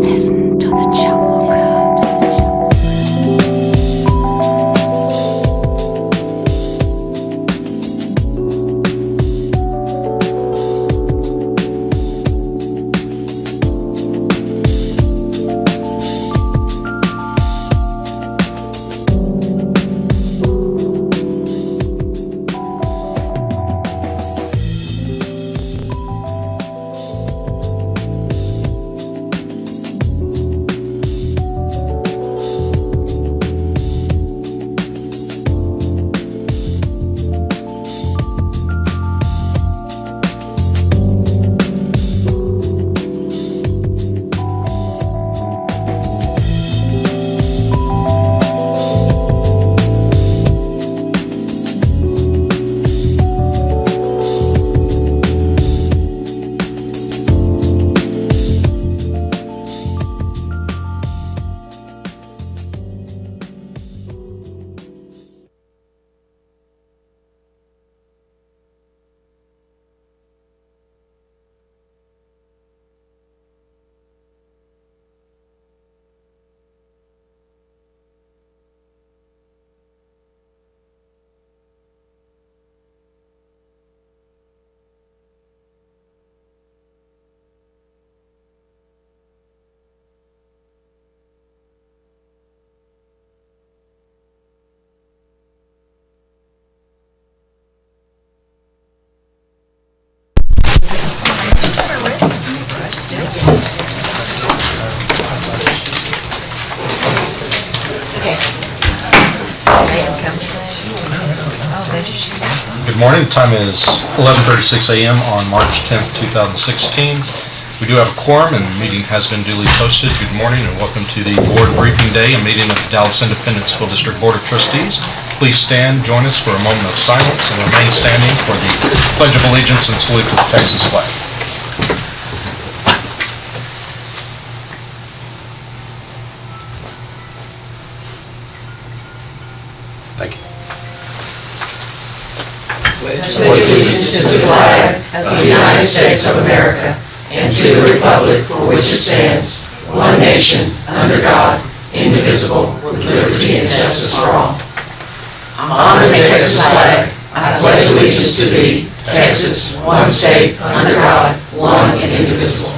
Listen to the Jawwalker. Good morning. The time is 11:36 a.m. on March 10th, 2016. We do have a quorum and the meeting has been duly posted. Good morning and welcome to the board briefing day and meeting of the Dallas Independent School District Board of Trustees. Please stand, join us for a moment of silence and remain standing for the Pledge of Allegiance and salute to the Texas flag. Thank you. Pledge allegiance to the flag of the United States of America and to the republic for which it stands, one nation, under God, indivisible, with liberty and justice for all. Honor the Texas flag. I pledge allegiance to thee, Texas, one state, under God, one and indivisible.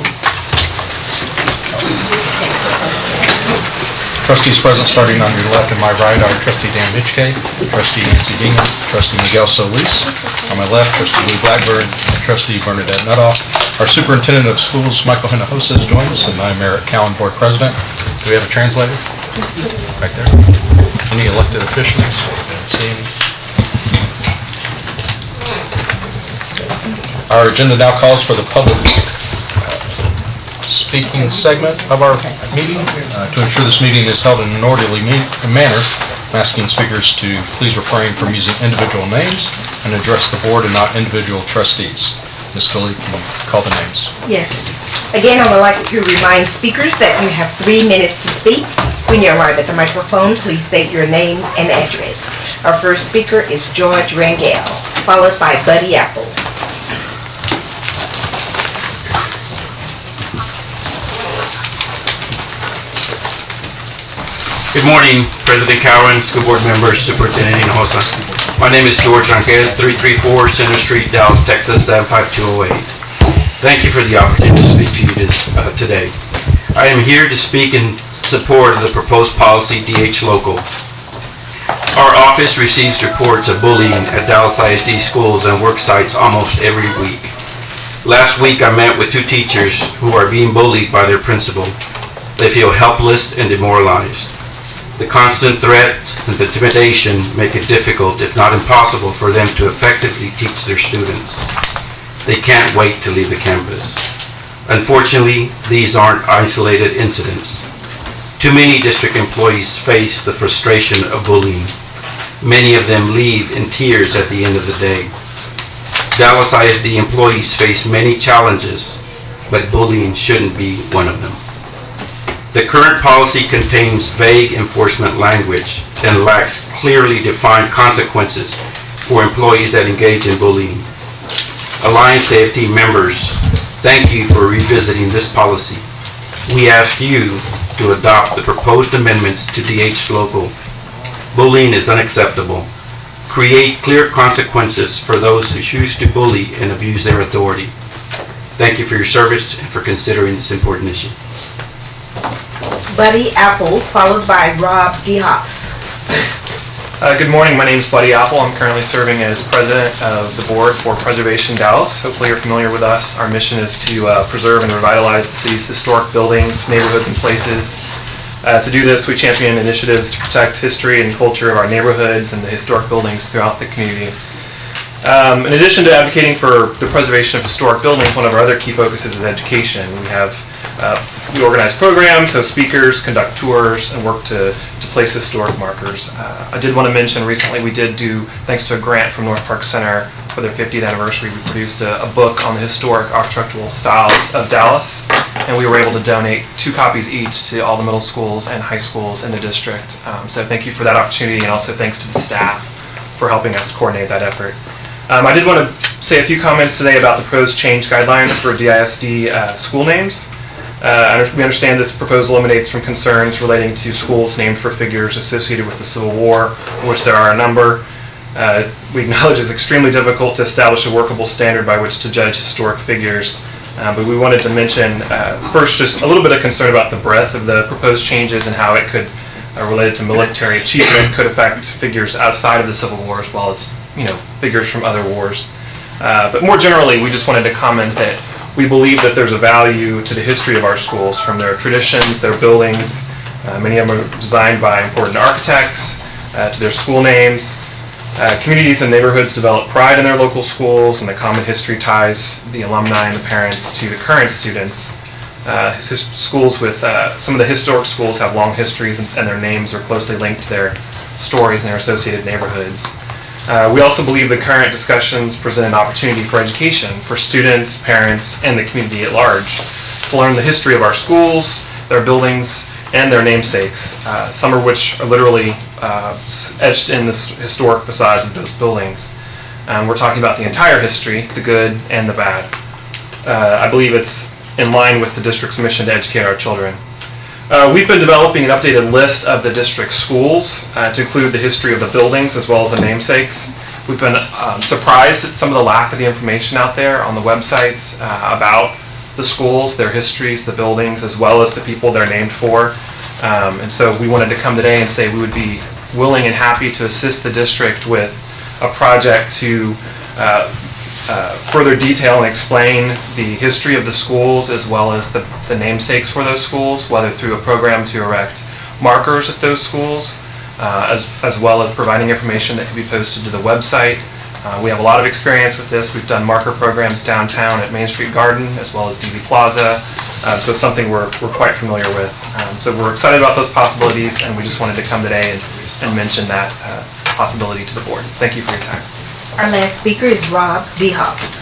Trustees present, starting on your left and my right, are Trustee Dan Bitchke, Trustee Nancy Dingham, Trustee Miguel Solis. On my left, Trustee Lou Blackburn, Trustee Bernadette Nuttall. Our Superintendent of Schools, Michael Hinojosa, has joined us, and I'm Eric Cowan, Board President. Do we have a translator? Right there. Any elected officials? I didn't see any. Our agenda now calls for the public speaking segment of our meeting. To ensure this meeting is held in an orderly manner, I'm asking speakers to please refrain from using individual names and address the board and not individual trustees. Ms. Scully, can you call the names? Yes. Again, I would like to remind speakers that you have 3 minutes to speak. When you arrive at the microphone, please state your name and address. Our first speaker is George Rangel, followed by Buddy Apple. Good morning, President Cowan, school board members, Superintendent Hinojosa. My name is George Rangel, 334 Center Street, Dallas, Texas, 75208. Thank you for the opportunity to speak to you today. I am here to speak in support of the proposed policy DH Local. Our office receives reports of bullying at Dallas ISD schools and work sites almost every week. Last week I met with 2 teachers who are being bullied by their principal. They feel helpless and demoralized. The constant threats and intimidation make it difficult, if not impossible, for them to effectively teach their students. They can't wait to leave the campus. Unfortunately, these aren't isolated incidents. Too many district employees face the frustration of bullying. Many of them leave in tears at the end of the day. Dallas ISD employees face many challenges, but bullying shouldn't be one of them. The current policy contains vague enforcement language and lacks clearly defined consequences for employees that engage in bullying. Alliance AFT members Thank you for revisiting this policy. We ask you to adopt the proposed amendments to DH local. Bullying is unacceptable. Create clear consequences for those who choose to bully and abuse their authority. Thank you for your service and for considering this important issue. Buddy Apple, followed by Rob DeHaas. Good morning, my name is Buddy Apple. I'm currently serving as president of the board for Preservation Dallas. Hopefully you're familiar with us. Our mission is to preserve and revitalize the city's historic buildings, neighborhoods, and places. To do this, we champion initiatives to protect history and culture of our neighborhoods and the historic buildings throughout the community. In addition to advocating for the preservation of historic buildings, one of our other key focuses is education. We organize programs, host speakers, conduct tours, and work to place historic markers. I did want to mention recently we did do, thanks to a grant from North Park Center for their 50th anniversary, we produced a book on the historic architectural styles of Dallas, and we were able to donate 2 copies each to all the middle schools and high schools in the district. So thank you for that opportunity, and also thanks to the staff for helping us to coordinate that effort. I did want to say a few comments today about the proposed change guidelines for DISD school names. We understand this proposal emanates from concerns relating to schools named for figures associated with the Civil War, of which there are a number. We acknowledge it's extremely difficult to establish a workable standard by which to judge historic figures, but we wanted to mention first just a little bit of concern about the breadth of the proposed changes and how it could, related to military achievement, could affect figures outside of the Civil War as well as figures from other wars. But more generally, we just wanted to comment that we believe that there's a value to the history of our schools, from their traditions, their buildings. Many of them are designed by important architects, to their school names. Communities and neighborhoods develop pride in their local schools, and the common history ties the alumni and the parents to the current students. Schools with some of the historic schools have long histories, and their names are closely linked to their stories and their associated neighborhoods. We also believe the current discussions present an opportunity for education for students, parents, and the community at large to learn the history of our schools, their buildings, and their namesakes, some of which are literally etched in the historic facades of those buildings. We're talking about the entire history, the good and the bad. I believe it's in line with the district's mission to educate our children. We've been developing an updated list of the district's schools to include the history of the buildings as well as the namesakes. We've been surprised at some of the lack of the information out there on the websites about the schools, their histories, the buildings, as well as the people they're named for. And so we wanted to come today and say we would be willing and happy to assist the district with a project to further detail and explain the history of the schools as well as the namesakes for those schools, whether through a program to erect markers at those schools, as well as providing information that can be posted to the website. We have a lot of experience with this. We've done marker programs downtown at Main Street Garden as well as DB Plaza, so it's something we're quite familiar with. So we're excited about those possibilities, and we just wanted to come today and mention that possibility to the board. Thank you for your time. Our last speaker is Rob DeHaas.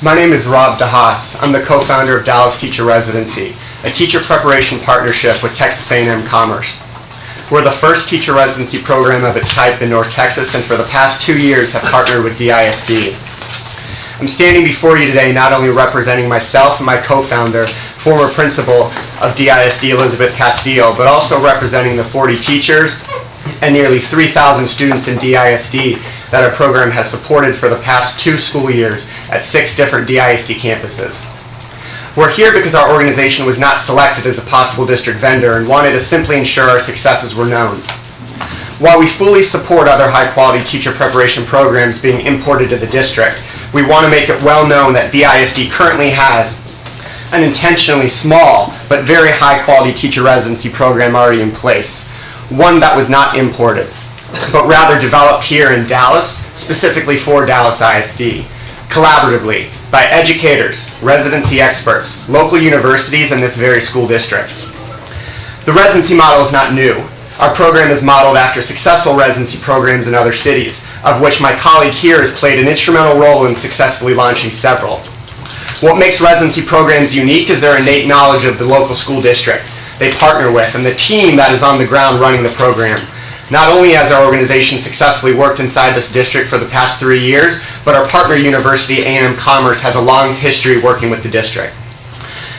My name is Rob DeHaas. I'm the co-founder of Dallas Teacher Residency, a teacher preparation partnership with Texas A&M Commerce. We're the first teacher residency program of its type in North Texas, and for the past 2 years have partnered with DISD. I'm standing before you today not only representing myself and my co-founder, former principal of DISD Elizabeth Castillo, but also representing the 40 teachers and nearly 3,000 students in DISD that our program has supported for the past 2 school years at 6 different DISD campuses. We're here because our organization was not selected as a possible district vendor and wanted to simply ensure our successes were known. While we fully support other high-quality teacher preparation programs being imported to the district, we want to make it well known that DISD currently has an intentionally small but very high-quality teacher residency program already in place. One that was not imported, but rather developed here in Dallas, specifically for Dallas ISD, collaboratively by educators, residency experts, local universities, and this very school district. The residency model is not new. Our program is modeled after successful residency programs in other cities, of which my colleague here has played an instrumental role in successfully launching several. What makes residency programs unique is their innate knowledge of the local school district they partner with and the team that is on the ground running the program. Not only has our organization successfully worked inside this district for the past 3 years, but our partner university, A&M Commerce, has a long history working with the district.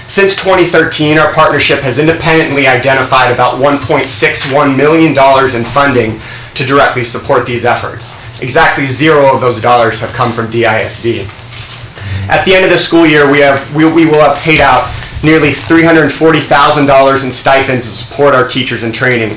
Since 2013, our partnership has independently identified about $1.61 million in funding to directly support these efforts. Exactly 0 of those dollars have come from DISD. At the end of the school year, we will have paid out nearly $340,000 in stipends to support our teachers in training,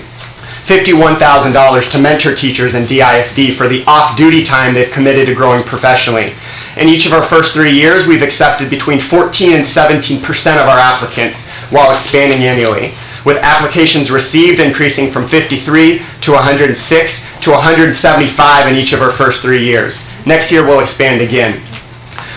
$51,000 to mentor teachers in DISD for the off-duty time they've committed to growing professionally. In each of our first 3 years, we've accepted between 14 and 17% of our applicants while expanding annually, with applications received increasing from 53 to 106 to 175 in each of our first 3 years. Next year, we'll expand again.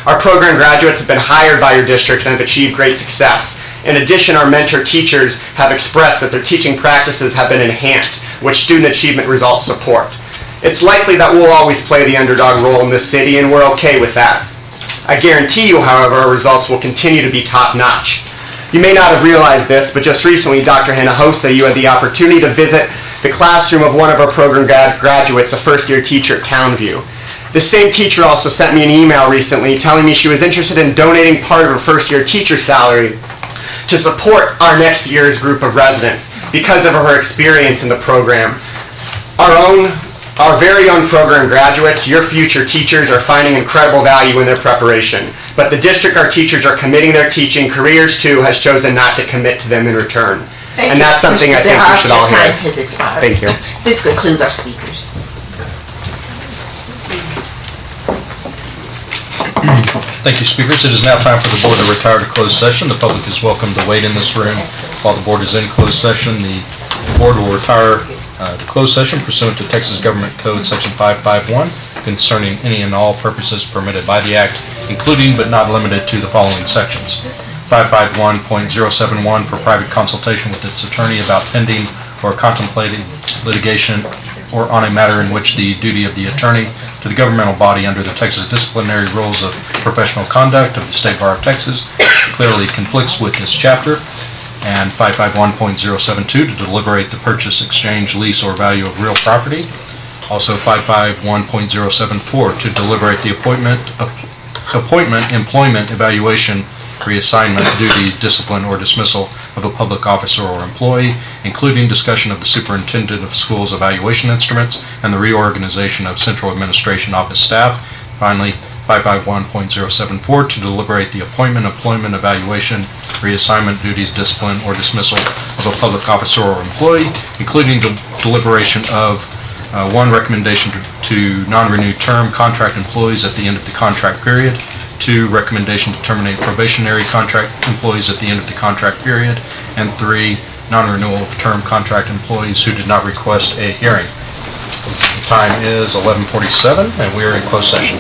Our program graduates have been hired by your district and have achieved great success. In addition, our mentor teachers have expressed that their teaching practices have been enhanced, which student achievement results support. It's likely that we'll always play the underdog role in this city, and we're okay with that. I guarantee you, however, our results will continue to be top-notch. You may not have realized this, but just recently, Dr. Hinojosa, you had the opportunity to visit the classroom of one of our program graduates, a first-year teacher at Townview. The same teacher also sent me an email recently telling me she was interested in donating part of her first-year teacher salary to support our next year's group of residents because of her experience in the program. Our very own program graduates, your future teachers, are finding incredible value in their preparation. But the district our teachers are committing their teaching careers to has chosen not to commit to them in return. Thank And you. that's something Mr. I think we should all Your time hear. has expired. Thank you. This concludes our speakers. Thank you, speakers. It is now time for the board to retire to closed session. The public is welcome to wait in this room while the board is in closed session. The board will retire to closed session pursuant to Texas Government Code Section 551 concerning any and all purposes permitted by the Act, including but not limited to the following sections. 551.071 for private consultation with its attorney about pending or contemplating litigation or on a matter in which the duty of the attorney to the governmental body under the Texas Disciplinary Rules of Professional Conduct of the State Bar of Texas clearly conflicts with this chapter. And 551.072 to deliberate the purchase, exchange, lease, or value of real property. Also 551.074 to deliberate the appointment, employment, evaluation, reassignment, duty, discipline, or dismissal of a public officer or employee, including discussion of the superintendent of schools' evaluation instruments and the reorganization of central administration office staff. Finally, 551.074 to deliberate the appointment, employment, evaluation, reassignment, duties, discipline, or dismissal of a public officer or employee, including deliberation of one recommendation to non-renewed term contract employees at the end of the contract period, 2, recommendation to terminate probationary contract employees at the end of the contract period, and 3, non-renewal of term contract employees who did not request a hearing. The time is 11:47 and we are in closed session.